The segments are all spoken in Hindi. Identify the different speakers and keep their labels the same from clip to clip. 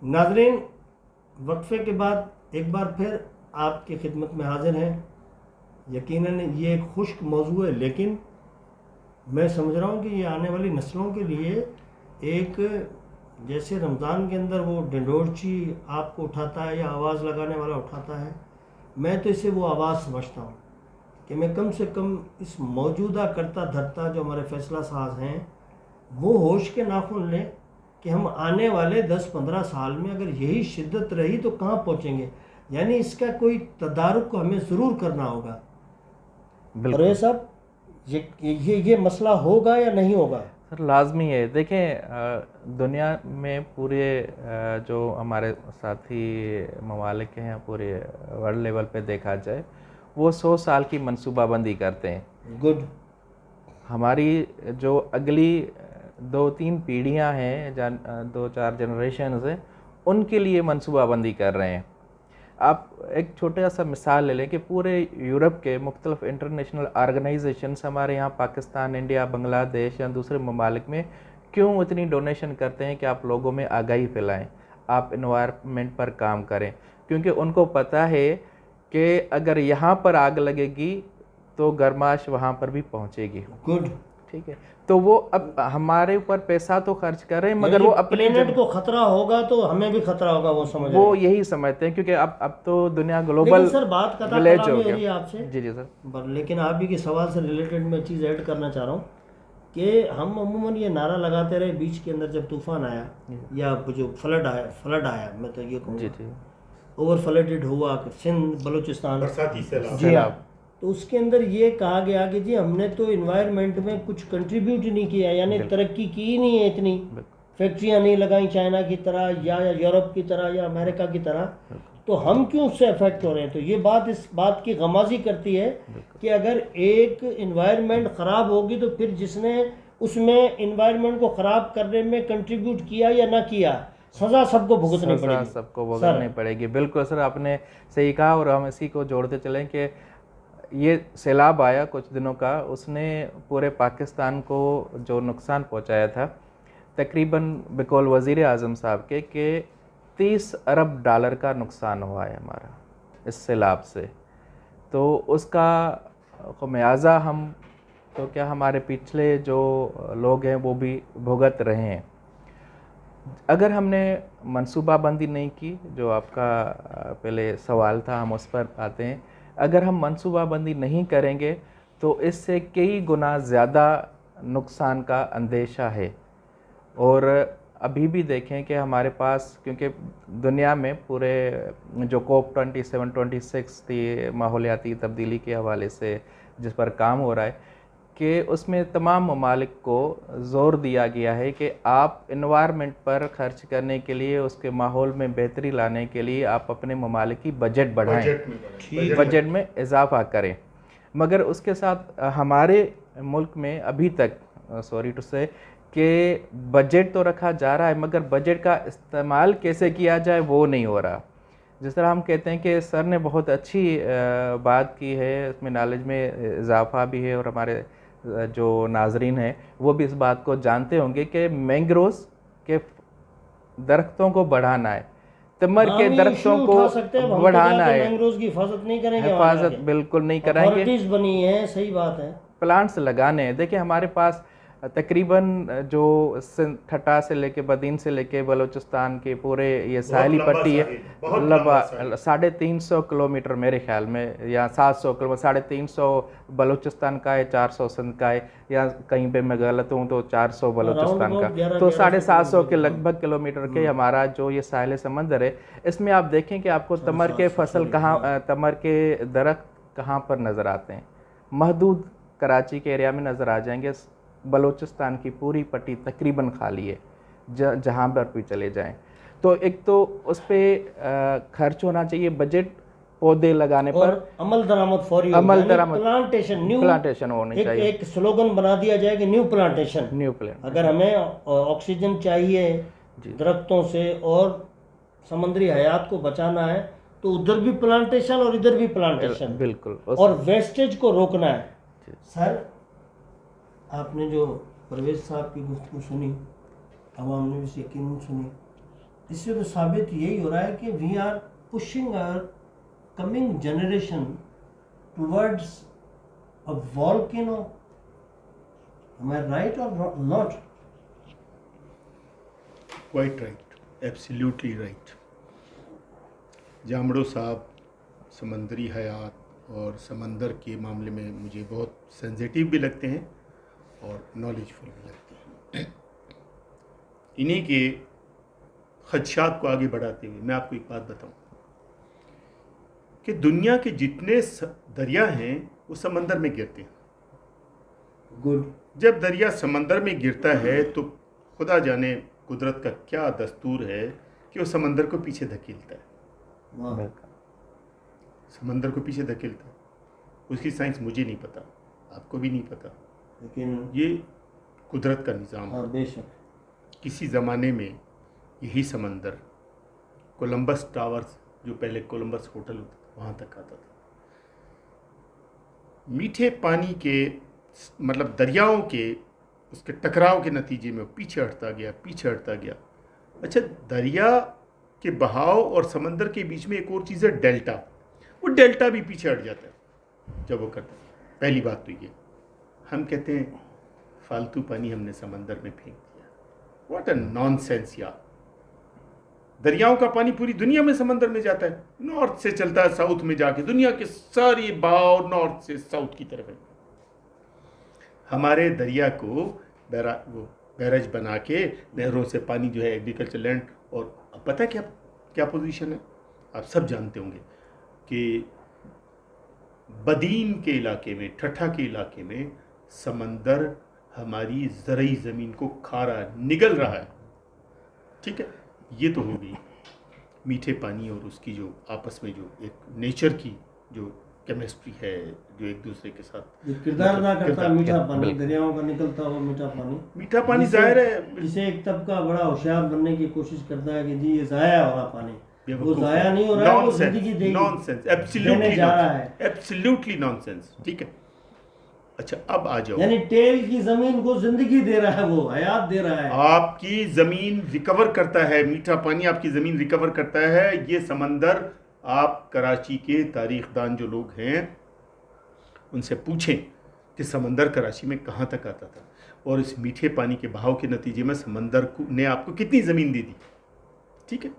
Speaker 1: नाज़रीन, वक्फे के बाद एक बार फिर आपकी खिदमत में हाजिर हैं। यकीनन ये एक खुश्क मौजू है, लेकिन मैं समझ रहा हूँ कि ये आने वाली नस्लों के लिए एक, जैसे रमज़ान के अंदर वो डिंडोरची आपको उठाता है या आवाज़ लगाने वाला उठाता है, मैं तो इसे वो आवाज़ समझता हूँ कि मैं कम से कम इस मौजूदा करता धरता जो हमारे फैसला साज हैं वो होश के नाखून लें कि हम आने वाले 10-15 साल में अगर यही शिद्दत रही तो कहाँ पहुँचेंगे। यानी इसका कोई तदारुक को हमें ज़रूर करना होगा। और ये सब ये मसला होगा या नहीं होगा?
Speaker 2: सर लाजमी है। देखें, दुनिया में पूरे जो हमारे साथी ममालिक हैं पूरे वर्ल्ड लेवल पे देखा जाए, वो 100 साल की मनसूबाबंदी करते हैं।
Speaker 1: गुड।
Speaker 2: हमारी जो अगली 2-3 पीढ़ियां हैं, 2-4 जनरेशन हैं, उनके लिए मनसूबाबंदी कर रहे हैं। आप एक छोटा सा मिसाल ले लें कि पूरे यूरोप के मुख्तलिफ इंटरनेशनल ऑर्गेनाइजेशंस हमारे यहाँ पाकिस्तान, इंडिया, बांग्लादेश या दूसरे ममालिक में क्यों इतनी डोनेशन करते हैं कि आप लोगों में आगाही फैलाएं, आप इन्वायरमेंट पर काम करें। क्योंकि उनको पता है कि अगर यहाँ पर आग लगेगी तो गर्माश वहाँ पर भी पहुँचेगी।
Speaker 1: गुड।
Speaker 2: ठीक है, तो वो अब हमारे ऊपर पैसा तो खर्च कर रहे हैं, मगर वो अपने
Speaker 1: प्लेनेट को खतरा होगा तो हमें भी खतरा होगा, वो
Speaker 2: यही समझते हैं। क्योंकि अब तो दुनिया ग्लोबल
Speaker 1: सर बात
Speaker 2: विलेज हो
Speaker 1: हो
Speaker 2: गया
Speaker 1: रही है आपसे।
Speaker 2: जी जी सर।
Speaker 1: लेकिन आप ही के सवाल से रिलेटेड मैं चीज़ ऐड करना चाह रहा हूँ कि हम अमूमन ये नारा लगाते रहे बीच के अंदर जब तूफान आया या जो फ्लड आया, मैं तो ये कहूँगा ओवर फ्लडेड हुआ सिंध बलूचिस्तान, जी हाँ, तो उसके अंदर ये कहा गया कि जी हमने तो इन्वायरमेंट में कुछ कंट्रीब्यूट ही नहीं किया, यानी तरक्की की ही नहीं है, इतनी फैक्ट्रियाँ नहीं लगाई चाइना की तरह या यूरोप की तरह या अमेरिका की तरह, तो हम क्यों उससे अफेक्ट हो रहे हैं। तो ये बात इस बात की गमाजी करती है कि अगर एक इन्वायरमेंट ख़राब होगी तो फिर जिसने उसमें इन्वायरमेंट को ख़राब करने में कंट्रीब्यूट किया या ना किया, सज़ा सबको भुगतनी
Speaker 2: पड़ेगी। बिल्कुल सर, आपने सही कहा। और हम इसी को जोड़ते चलें कि ये सैलाब आया कुछ दिनों का, उसने पूरे पाकिस्तान को जो नुकसान पहुंचाया था, तकरीबन बिकौल वज़ीर आज़म साहब के कि 30 अरब डॉलर का नुकसान हुआ है हमारा इस सैलाब से। तो उसका ख़मियाज़ा हम तो क्या, हमारे पिछले जो लोग हैं वो भी भुगत रहे हैं। अगर हमने मनसूबाबंदी नहीं की, जो आपका पहले सवाल था, हम उस पर आते हैं। अगर हम मनसूबाबंदी नहीं करेंगे तो इससे कई गुना ज़्यादा नुकसान का अंदेशा है। और अभी भी देखें कि हमारे पास, क्योंकि दुनिया में पूरे जो COP27-26 थी माहौलियाती तब्दीली के हवाले से जिस पर काम हो रहा है, कि उसमें तमाम ममालिक को ज़ोर दिया गया है कि आप इन्वायरमेंट पर खर्च करने के लिए, उसके माहौल में बेहतरी लाने के लिए आप अपने ममालिक की बजट बढ़ाएं, बजट में इजाफा करें। मगर उसके साथ हमारे मुल्क में अभी तक, सॉरी टू से, कि बजट तो रखा जा रहा है मगर बजट का इस्तेमाल कैसे किया जाए वो नहीं हो रहा। जिस तरह हम कहते हैं कि सर ने बहुत अच्छी बात की है, इसमें नॉलेज में इजाफा भी है, और हमारे जो नाजरीन हैं वो भी इस बात को जानते होंगे कि मैंग्रोव्स के दरख्तों को बढ़ाना है, तिमर के दरख्तों को बढ़ाना है।
Speaker 1: मैंग्रोव्स की हिफाजत नहीं करेंगे,
Speaker 2: हिफाजत बिल्कुल नहीं कराएंगे,
Speaker 1: बनी है, सही बात है,
Speaker 2: प्लांट्स लगाने हैं। देखिए हमारे पास तकरीबन जो ठट्टा से लेके बदीन से लेके बलूचिस्तान के पूरे ये साहली पट्टी है, 350 किलोमीटर मेरे ख्याल में, या 700 किलोमीटर, 350 बलूचिस्तान का है, 400 सिंध का है, या कहीं पे मैं गलत हूँ तो 400 बलूचिस्तान का, तो 750 के लगभग किलोमीटर के हमारा जो ये साहिल समंदर है। इसमें आप देखें कि आपको तमर के फसल कहाँ, तमर के दरख्त कहाँ पर नज़र आते हैं। महदूद कराची के एरिया में नज़र आ जाएंगे, बलूचिस्तान की पूरी पट्टी तकरीबन खाली है, जहाँ पर भी चले जाएं। तो एक तो उस पर खर्च होना चाहिए, बजट पौधे लगाने पर
Speaker 1: अमल दरामद फौरी,
Speaker 2: प्लांटेशन होनी चाहिए।
Speaker 1: एक स्लोगन बना दिया जाए कि न्यू प्लांटेशन। अगर हमें ऑक्सीजन चाहिए दरख्तों से और समंदरी हयात को बचाना है तो उधर भी प्लांटेशन और इधर भी प्लांटेशन,
Speaker 2: बिल्कुल,
Speaker 1: और वेस्टेज को रोकना है। सर आपने जो परवेज साहब की गुफ्तगू सुनी, अवाम ने भी यकीनन सुनी, इससे तो साबित यही हो रहा है कि we are pushing our coming generation towards a volcano. Am I right और not?
Speaker 3: Quite right, absolutely right. जामड़ो साहब समंदरी हयात और समंदर के मामले में मुझे बहुत सेंसिटिव भी लगते हैं और नॉलेजफुल भी लगते हैं। इन्हीं के खदशात को आगे बढ़ाते हुए मैं आपको एक बात बताऊं कि दुनिया के जितने दरिया हैं वो समंदर में गिरते हैं।
Speaker 1: गुड।
Speaker 3: जब दरिया समंदर में गिरता है तो खुदा जाने कुदरत का क्या दस्तूर है कि वो समंदर को पीछे धकेलता है।
Speaker 1: वाह।
Speaker 3: समंदर को पीछे धकेलता है। उसकी साइंस मुझे नहीं पता, आपको भी नहीं पता,
Speaker 1: लेकिन
Speaker 3: ये कुदरत का निज़ाम है।
Speaker 1: हाँ, बेशक।
Speaker 3: किसी ज़माने में यही समंदर कोलंबस टावर्स, जो पहले कोलंबस होटल होता था, वहाँ तक आता था। मीठे पानी के मतलब दरियाओं के उसके टकराव के नतीजे में पीछे हटता गया, पीछे हटता गया। अच्छा, दरिया के बहाव और समंदर के बीच में एक और चीज़ है, डेल्टा। वो डेल्टा भी पीछे हट जाता है जब वो करता है। पहली बात तो ये, हम कहते हैं फालतू पानी हमने समंदर में फेंक दिया। व्हाट अ नॉनसेंस यार। दरियाओं का पानी पूरी दुनिया में समंदर में जाता है, नॉर्थ से चलता है साउथ में जाके, दुनिया के सारी बहाव नॉर्थ से साउथ की तरफ है। हमारे दरिया को वो बैराज बना के नहरों से पानी जो है एग्रीकल्चर लैंड, और अब पता है क्या क्या पोजीशन है, आप सब जानते होंगे कि बदीन के इलाके में, ठट्ठा के इलाके में समंदर हमारी ज़रई ज़मीन को खा रहा है, निगल रहा है। ठीक है, ये तो हो गई मीठे पानी और उसकी जो आपस में जो एक नेचर की जो केमिस्ट्री है, जो एक दूसरे के साथ
Speaker 1: जो किरदार अदा करता है, मीठा पानी,
Speaker 2: बिल्कुल।
Speaker 1: दरियाओं का निकलता हुआ मीठा पानी
Speaker 3: जाहिर है
Speaker 1: जिसे एक तबका बड़ा होशियार बनने की कोशिश करता है कि जी ये जाया हो रहा पानी, वो जाया नहीं हो रहा है, वो जिंदगी देगी,
Speaker 3: नॉनसेंस,
Speaker 1: देने जा रहा है।
Speaker 3: Absolutely nonsense. ठीक है, अच्छा अब आ जाओ,
Speaker 1: यानी टेल की जमीन को जिंदगी दे रहा है, वो हयात दे रहा है।
Speaker 3: आपकी जमीन रिकवर करता है, मीठा पानी आपकी जमीन रिकवर करता है। ये समंदर, आप कराची के तारीखदान जो लोग हैं उनसे पूछें कि समंदर कराची में कहाँ तक आता था, और इस मीठे पानी के बहाव के नतीजे में समंदर ने आपको कितनी ज़मीन दे दी। ठीक है,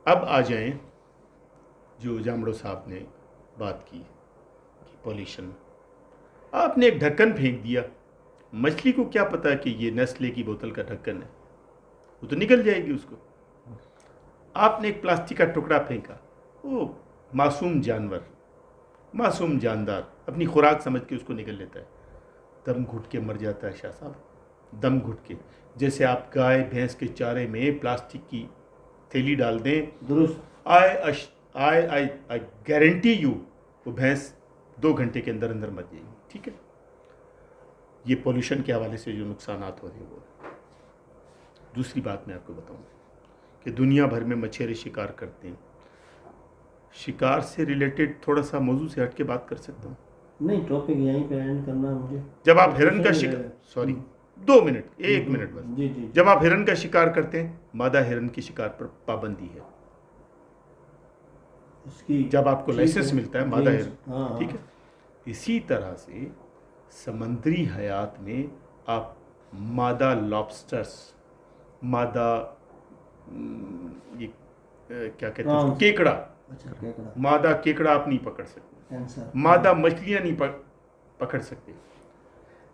Speaker 3: अब आ जाएं जो जामड़ो साहब ने बात की कि पॉल्यूशन। आपने एक ढक्कन फेंक दिया, मछली को क्या पता कि ये नेस्ले की बोतल का ढक्कन है, वो तो निकल जाएगी उसको। आपने एक प्लास्टिक का टुकड़ा फेंका, वो मासूम जानवर, मासूम जानदार अपनी खुराक समझ के उसको निकल लेता है, दम घुट के मर जाता है। शाह साहब, दम घुट के। जैसे आप गाय भैंस के चारे में प्लास्टिक की थैली डाल दें,
Speaker 1: दुरुस्त।
Speaker 3: आई गारंटी यू वो भैंस 2 घंटे के अंदर अंदर मर जाएगी। ठीक है, ये पोल्यूशन के हवाले से जो नुकसानात हो रहे हैं वो। दूसरी बात मैं आपको बताऊं कि दुनिया भर में मछेरे शिकार करते हैं। शिकार से रिलेटेड थोड़ा सा मौजू से हट के बात कर सकता हूँ?
Speaker 1: नहीं, टॉपिक यहीं पे एंड करना है मुझे।
Speaker 3: जब आप हिरन का शिकार, सॉरी 2 मिनट, 1 मिनट बस।
Speaker 1: जी जी।
Speaker 3: जब आप हिरन का शिकार करते हैं, मादा हिरन के शिकार पर पाबंदी है।
Speaker 1: उसकी
Speaker 3: जब आपको लाइसेंस मिलता है मादा हिरन,
Speaker 1: हाँ,
Speaker 3: ठीक है। इसी तरह से समंदरी हयात में आप मादा लॉबस्टर्स, मादा ये क्या कहते हैं उसको? केकड़ा।
Speaker 1: अच्छा, केकड़ा।
Speaker 3: मादा केकड़ा आप नहीं पकड़ सकते,
Speaker 1: कैंसर।
Speaker 3: मादा मछलियां नहीं पकड़ सकते।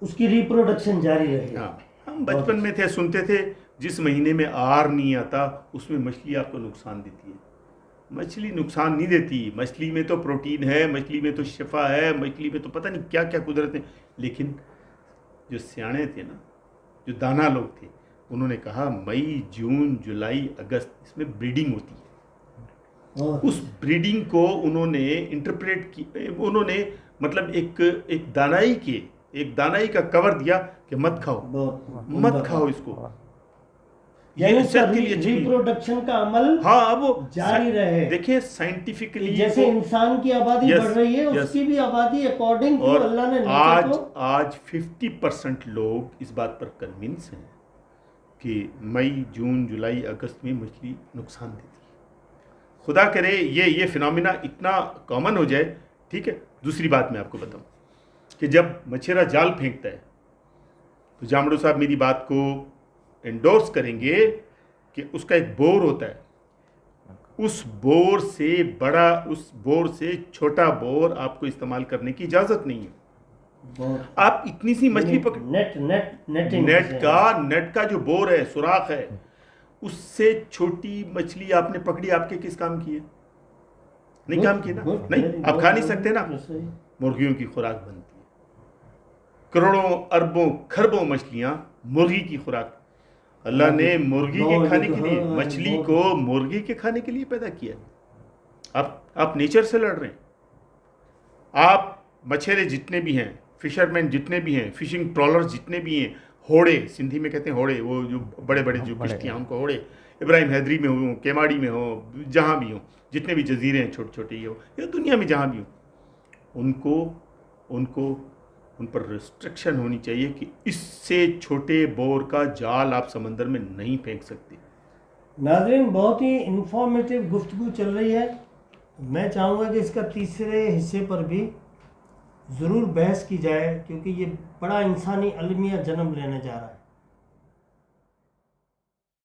Speaker 1: उसकी रिप्रोडक्शन जारी रहे।
Speaker 3: हाँ, हम बचपन में थे, सुनते थे जिस महीने में आर नहीं आता उसमें मछली आपको नुकसान देती है। मछली नुकसान नहीं देती, मछली में तो प्रोटीन है, मछली में तो शिफा है, मछली में तो पता नहीं क्या क्या कुदरत है। लेकिन जो सियाणे थे ना, जो दाना लोग थे, उन्होंने कहा मई, जून, जुलाई, अगस्त इसमें ब्रीडिंग होती है। उस ब्रीडिंग को उन्होंने इंटरप्रेट की, उन्होंने मतलब एक दानाई का कवर दिया कि मत खाओ, मत खाओ इसको, ये सेहत के लिए अच्छी नहीं।
Speaker 1: रिप्रोडक्शन का अमल
Speaker 3: हाँ, अब वो
Speaker 1: जारी रहे।
Speaker 3: देखिए साइंटिफिकली
Speaker 1: जैसे इंसान की आबादी बढ़ रही है, उसकी भी आबादी अकॉर्डिंग टू अल्लाह ने नेचर को।
Speaker 3: आज 50% लोग इस बात पर कन्विंस हैं कि मई, जून, जुलाई, अगस्त में मछली नुकसान देती है। खुदा करे ये फिनोमिना इतना कॉमन हो जाए, ठीक है। दूसरी बात मैं आपको बताऊं कि जब मछेरा जाल फेंकता है तो जामड़ो साहब मेरी बात को एंडोर्स करेंगे कि उसका एक बोर होता है, उस बोर से छोटा बोर आपको इस्तेमाल करने की इजाज़त नहीं है। आप इतनी सी मछली पकड़, नेट का जो बोर है, सुराख है, उससे छोटी मछली आपने पकड़ी, आपके किस काम की है? नहीं काम की ना, नहीं, आप खा नहीं सकते ना। मुर्गियों की खुराक बनती है, करोड़ों अरबों खरबों मछलियां मुर्गी की खुराक। अल्लाह ने मुर्गी के खाने के लिए, मछली को मुर्गी के खाने के लिए पैदा किया। आप नेचर से लड़ रहे हैं। आप मछेरे जितने भी हैं, फिशरमैन जितने भी हैं, फिशिंग ट्रॉलर्स जितने भी हैं, होड़े, सिंधी में कहते हैं होड़े, वो जो बड़े बड़े जो किश्तियाँ, उनको होड़े, इब्राहिम हैदरी में हो, केमाड़ी में हो, जहाँ भी हो, जितने भी जजीरे हैं छोटे छोटे ये हो, या दुनिया में जहाँ भी हो, उनको उन पर रिस्ट्रिक्शन होनी चाहिए कि इससे छोटे बोर का जाल आप समंदर में नहीं फेंक सकते।
Speaker 1: नाज़रीन, बहुत ही इंफॉर्मेटिव गुफ्तगू चल रही है। मैं चाहूँगा कि इसका तीसरे हिस्से पर भी ज़रूर बहस की जाए, क्योंकि ये बड़ा इंसानी अलमिया जन्म लेने जा रहा है।